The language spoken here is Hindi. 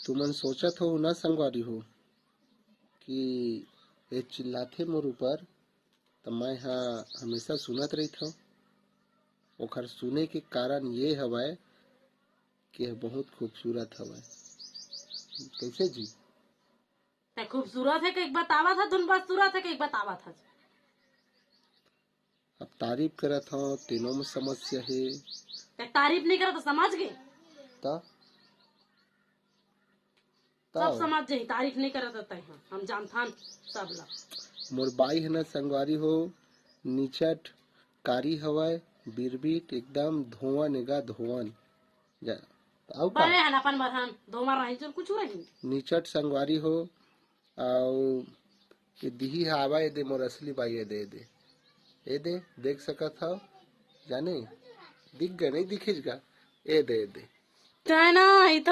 तुमन सोचत हो ना संगवारी हो कि ये चिल्लाथे मोर ऊपर, तो मैं हमेशा सुनत रही था। ओखर सुने के कारण ये हवय कि यह बहुत खूबसूरत हवय। कैसे जी? ते खूबसूरत है कि एक बतावा था, धुन बदसूरत है कि एक बतावा था। अब तारीफ करत हो तीनों में समस्या है। ते तारीफ नहीं करा तो समझ गए, ता सब ताओ समझ जाही। तारीफ नहीं करा तो तय हम जानथान सब ला। मोर बाई है ना संगवारी हो, निचट कारी हवय, बिरबिट एकदम धोवन नेगा धोवन जा। आउ का बड़े हन अपन बरहन धोमर रही जो कुछ रही। निचट संगवारी हो। आउ ये दिही आवा ये दे मोर असली बाई ये दे देख सकत हो जाने दिख गए नहीं दिखिस गा ये दे चाहे ना